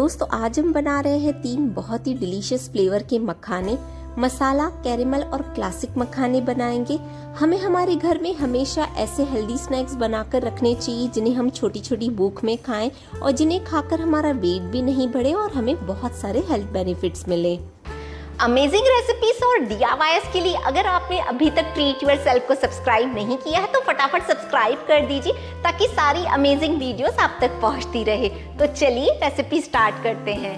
दोस्तों आज हम बना रहे हैं 3 बहुत ही डिलीशियस फ्लेवर के मखाने। मसाला, कैरेमल और क्लासिक मखाने बनाएंगे। हमें हमारे घर में हमेशा ऐसे हेल्दी स्नैक्स बनाकर रखने चाहिए जिन्हें हम छोटी छोटी भूख में खाएं और जिन्हें खाकर हमारा वेट भी नहीं बढ़े और हमें बहुत सारे हेल्थ बेनिफिट्स मिले। अमेजिंग रेसिपीज और DIYs के लिए अगर आपने अभी तक ट्रीट योरसेल्फ को सब्सक्राइब नहीं किया है तो फटाफट सब्सक्राइब कर दीजिए ताकि सारी अमेजिंग वीडियोस आप तक पहुंचती रहे। तो चलिए रेसिपी स्टार्ट करते हैं।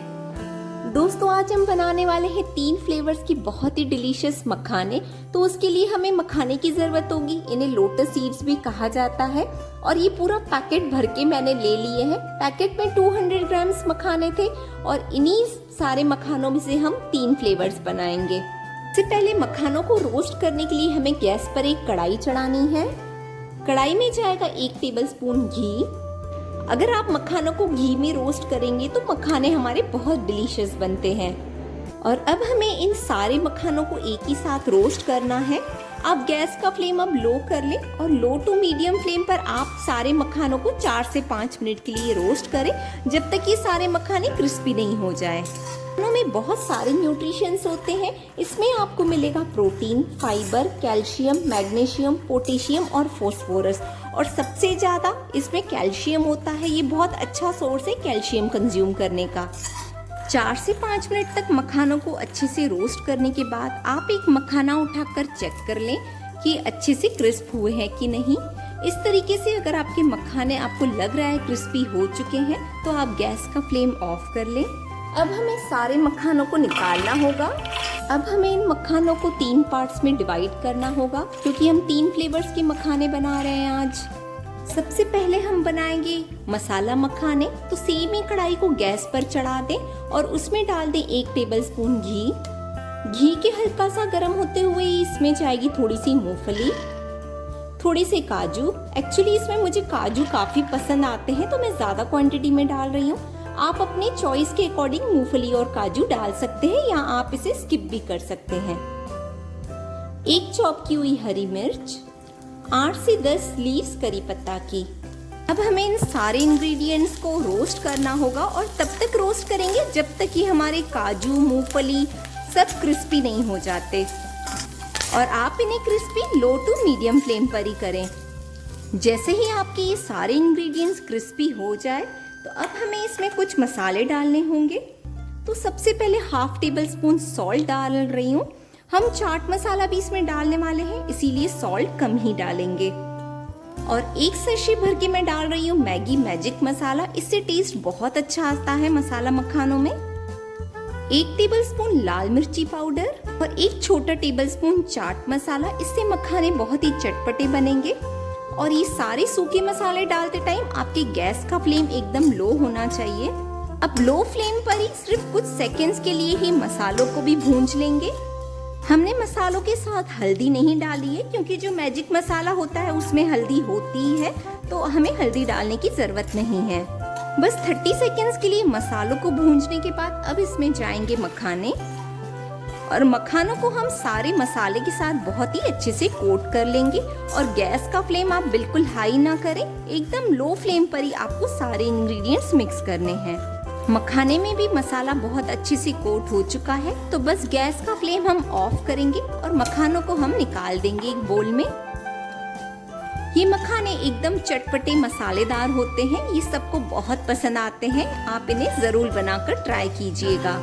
दोस्तों आज हम बनाने वाले हैं 3 फ्लेवर्स की बहुत ही डिलीशियस मखाने। तो उसके लिए हमें मखाने की जरूरत होगी। इन्हें लोटस सीड्स भी कहा जाता है और ये पूरा पैकेट भर के मैंने ले लिए हैं। पैकेट में 200 ग्राम्स मखाने थे और इन्हीं सारे मखानों में से हम 3 फ्लेवर्स बनाएंगे। इससे पहले मखानों को रोस्ट करने के लिए हमें गैस पर एक कढ़ाई चढ़ानी है। कढ़ाई में जाएगा 1 टेबलस्पून घी। अगर आप मखानों को घी में रोस्ट करेंगे तो मखाने हमारे बहुत डिलीशियस बनते हैं। और अब हमें इन सारे मखानों को एक ही साथ रोस्ट करना है। आप गैस का फ्लेम अब लो कर लें और लो टू मीडियम फ्लेम पर आप सारे मखानों को 4 से 5 मिनट के लिए रोस्ट करें जब तक ये सारे मखाने क्रिस्पी नहीं हो जाए। मखानों में बहुत सारे न्यूट्रिशंस होते हैं। इसमें आपको मिलेगा protein, fibre, calcium, magnesium, potassium और फास्फोरस। और सबसे ज्यादा इसमें कैल्शियम होता है। ये बहुत अच्छा सोर्स है कैल्शियम कंज्यूम करने का। 4 से 5 मिनट तक मखानों को अच्छे से रोस्ट करने के बाद आप एक मखाना उठाकर चेक कर लें कि अच्छे से क्रिस्प हुए हैं कि नहीं। इस तरीके से अगर आपके मखाने आपको लग रहा है क्रिस्पी हो चुके हैं तो आप गैस का फ्लेम ऑफ कर लें। अब हमें सारे मखानों को निकालना होगा। अब हमें इन मखानों को 3 पार्ट्स में डिवाइड करना होगा क्योंकि हम 3 फ्लेवर्स के मखाने बना रहे हैं आज। सबसे पहले हम बनाएंगे मसाला मखाने। तो सेम ही कढ़ाई को गैस पर चढ़ा दें और उसमें डाल दें 1 टेबलस्पून घी। घी के हल्का सा गर्म होते हुए इसमें जाएगी थोड़ी सी मूंगफली, थोड़े से काजू। एक्चुअली इसमें मुझे काजू काफी पसंद आते हैं तो मैं ज्यादा क्वांटिटी में डाल रही हूँ। आप अपने चॉइस के अकॉर्डिंग मूंगफली और काजू डाल सकते हैं या आप इसे स्किप भी कर सकते हैं। 1 चॉप की हुई हरी मिर्च, 8 से 10 लीव्स करी पत्ता की। अब हमें इन सारे इंग्रेडिएंट्स को रोस्ट करना होगा और तब तक रोस्ट करेंगे जब तक कि हमारे काजू, मूंगफली सब क्रिस्पी नहीं हो जाते। और आप इन्हें crispy low to medium flame पर ही करें। जैसे ही आपके ये सारे इंग्रेडिएंट्स क्रिस्पी हो जाए तो अब हमें इसमें कुछ मसाले डालने होंगे। तो सबसे पहले 1/2 टेबलस्पून सॉल्ट डाल रही हूँ। हम चाट मसाला भी इसमें डालने वाले हैं इसीलिए सॉल्ट कम ही डालेंगे। और 1 सैशे भर के मैं डाल रही हूँ मैगी मैजिक मसाला। इससे टेस्ट बहुत अच्छा आता है मसाला मखानों में। 1 टेबलस्पून लाल मिर्ची पाउडर और 1 छोटा टेबलस्पून चाट मसाला। इससे मखाने बहुत ही चटपटे बनेंगे। और ये सारे सूखे मसाले डालते टाइम आपके गैस का फ्लेम एकदम लो होना चाहिए। अब लो फ्लेम पर ही सिर्फ कुछ सेकंड्स के लिए ही मसालों को भी भूंज लेंगे। हमने मसालों के साथ हल्दी नहीं डाली है क्योंकि जो मैजिक मसाला होता है उसमें हल्दी होती ही है तो हमें हल्दी डालने की जरूरत नहीं है। बस 30 सेकंड्स के लिए मसालों को भूंजने के बाद अब इसमें जाएंगे मखाने। और मखानों को हम सारे मसाले के साथ बहुत ही अच्छे से कोट कर लेंगे। और गैस का फ्लेम आप बिल्कुल हाई ना करें, एकदम लो फ्लेम पर ही आपको सारे इंग्रेडिएंट्स मिक्स करने हैं। मखाने में भी मसाला बहुत अच्छे से कोट हो चुका है तो बस गैस का फ्लेम हम ऑफ करेंगे और मखानों को हम निकाल देंगे एक बोल में। ये मखाने एकदम चटपटे मसालेदार होते हैं। ये सबको बहुत पसंद आते हैं। आप इन्हें जरूर बनाकर ट्राई कीजिएगा।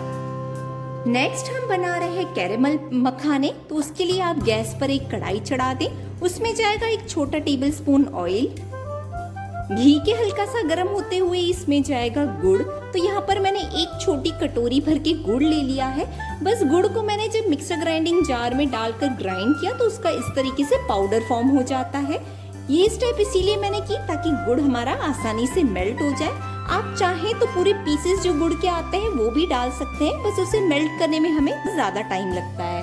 नेक्स्ट हम बना रहे हैं कैरेमल मखाने। तो उसके लिए आप गैस पर एक कढ़ाई चढ़ा दें। उसमें जाएगा 1 छोटा टेबलस्पून ऑयल। घी के हल्का सा गर्म होते हुए इसमें जाएगा गुड़। तो यहाँ पर मैंने 1 छोटी कटोरी भर के गुड़ ले लिया है। बस गुड़ को मैंने जब मिक्सर ग्राइंडिंग जार में डालकर ग्राइंड किया तो उसका इस तरीके से पाउडर फॉर्म हो जाता है। ये स्टेप इसीलिए मैंने की ताकि गुड़ हमारा आसानी से मेल्ट हो जाए। आप चाहें तो पूरे पीसेस जो गुड़ के आते हैं वो भी डाल सकते हैं, बस उसे मेल्ट करने में हमें ज्यादा टाइम लगता है।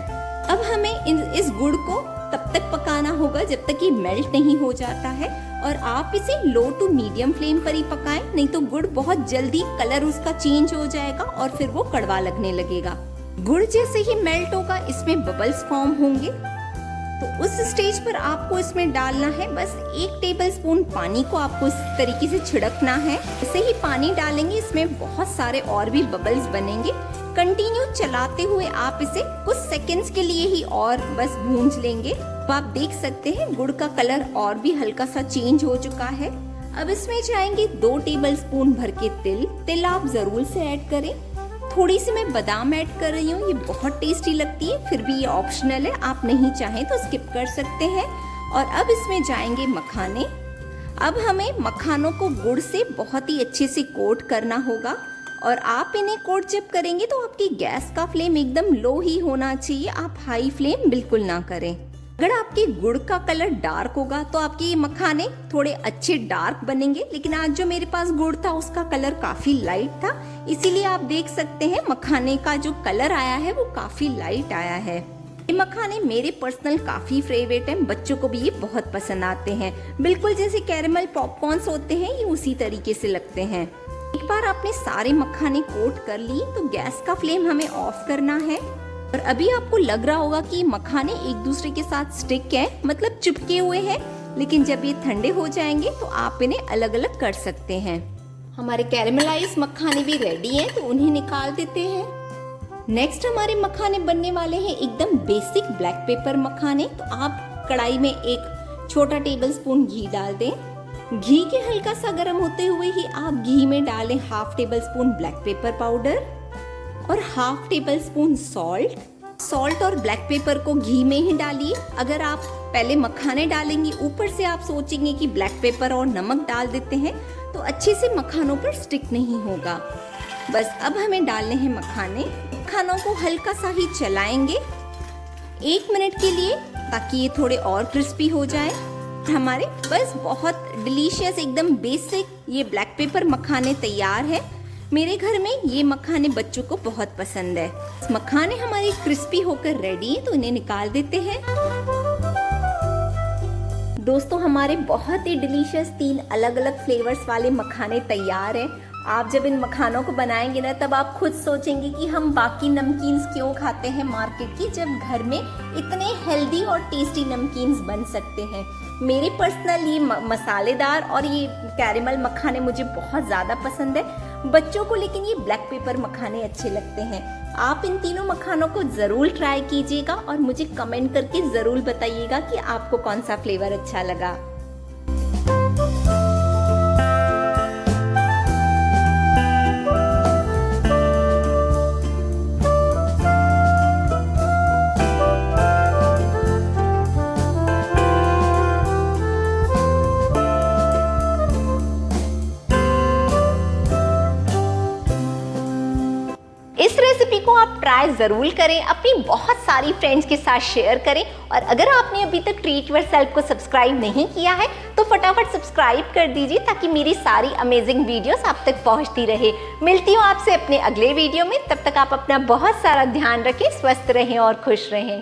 अब हमें इस गुड़ को तब तक पकाना होगा जब तक ये मेल्ट नहीं हो जाता है। और आप इसे लो टू मीडियम फ्लेम पर ही पकाएं, नहीं तो गुड़ बहुत जल्दी कलर उसका चेंज हो जाएगा और फिर वो कड़वा लगने लगेगा। गुड़ जैसे ही मेल्ट होगा इसमें बबल्स फॉर्म होंगे। तो उस स्टेज पर आपको इसमें डालना है बस 1 टेबलस्पून पानी को आपको इस तरीके से छिड़कना है। जैसे ही पानी डालेंगे इसमें बहुत सारे और भी बबल्स बनेंगे। कंटिन्यू चलाते हुए आप इसे कुछ सेकंड्स के लिए ही और बस भूंज लेंगे। तो आप देख सकते हैं गुड़ का कलर और भी हल्का सा चेंज हो चुका है। अब इसमें जाएंगे 2 टेबलस्पून भर के तिल आप जरूर से ऐड करें। थोड़ी सी मैं बादाम ऐड कर रही हूँ, ये बहुत टेस्टी लगती है, फिर भी ये ऑप्शनल है, आप नहीं चाहें तो स्किप कर सकते हैं। और अब इसमें जाएंगे मखाने। अब हमें मखानों को गुड़ से बहुत ही अच्छे से कोट करना होगा और आप इन्हें कोट जब करेंगे तो आपकी गैस का फ्लेम एकदम लो ही होना चाहिए, आप हाई फ्लेम बिल्कुल ना करें। अगर आपके गुड़ का कलर डार्क होगा तो आपके ये मखाने थोड़े अच्छे डार्क बनेंगे, लेकिन आज जो मेरे पास गुड़ था उसका कलर काफी लाइट था, इसीलिए आप देख सकते हैं मखाने का जो कलर आया है वो काफी लाइट आया है। ये मखाने मेरे पर्सनल काफी फेवरेट हैं, बच्चों को भी ये बहुत पसंद आते हैं। बिल्कुल जैसे कैरेमल पॉपकॉर्न्स होते हैं, ये उसी तरीके से लगते हैं। एक बार आपने सारे मखाने कोट कर ली तो गैस का फ्लेम हमें ऑफ करना है। और अभी आपको लग रहा होगा कि मखाने एक दूसरे के साथ स्टिक हैं, मतलब चिपके हुए हैं, लेकिन जब ये ठंडे हो जाएंगे तो आप इन्हें अलग अलग कर सकते हैं। हमारे कैरेमलाइज मखाने भी रेडी हैं, तो उन्हें निकाल देते हैं। नेक्स्ट हमारे मखाने बनने वाले हैं एकदम बेसिक ब्लैक पेपर मखाने। तो आप कढ़ाई में 1 छोटा टेबलस्पून घी डाल दें। घी के हल्का सा गर्म होते हुए ही आप घी में डालें 1/2 टेबलस्पून ब्लैक पेपर पाउडर और 1/2 टेबलस्पून सॉल्ट और ब्लैक पेपर को घी में ही डालिए। अगर आप पहले मखाने डालेंगे ऊपर से आप सोचेंगे कि ब्लैक पेपर और नमक डाल देते हैं तो अच्छे से मखानों पर स्टिक नहीं होगा। बस अब हमें डालने हैं मखानों को हल्का सा ही चलाएंगे 1 मिनट के लिए, ताकि ये थोड़े और क्रिस्पी हो जाए। हमारे बस बहुत डिलीशियस एकदम बेसिक ये ब्लैक पेपर मखाने तैयार है। मेरे घर में ये मखाने बच्चों को बहुत पसंद है। मखाने हमारे क्रिस्पी होकर रेडी है, तो इन्हें निकाल देते हैं। दोस्तों हमारे बहुत ही डिलीशियस 3 अलग अलग फ्लेवर्स वाले मखाने तैयार हैं। आप जब इन मखानों को बनाएंगे ना तब आप खुद सोचेंगे कि हम बाकी नमकीन्स क्यों खाते हैं मार्केट की, जब घर में इतने हेल्दी और टेस्टी नमकीन्स बन सकते हैं। मेरे पर्सनल ये मसालेदार और ये कैरेमल मखाने मुझे बहुत ज़्यादा पसंद है, बच्चों को लेकिन ये ब्लैक पेपर मखाने अच्छे लगते हैं। आप इन तीनों मखानों को ज़रूर ट्राई कीजिएगा और मुझे कमेंट करके ज़रूर बताइएगा कि आपको कौन सा फ्लेवर अच्छा लगा। इस रेसिपी को आप ट्राई ज़रूर करें, अपनी बहुत सारी फ्रेंड्स के साथ शेयर करें। और अगर आपने अभी तक ट्रीट योरसेल्फ को सब्सक्राइब नहीं किया है तो फटाफट सब्सक्राइब कर दीजिए, ताकि मेरी सारी अमेजिंग वीडियोस आप तक पहुंचती रहे। मिलती हूँ आपसे अपने अगले वीडियो में, तब तक आप अपना बहुत सारा ध्यान रखें, स्वस्थ रहें और खुश रहें।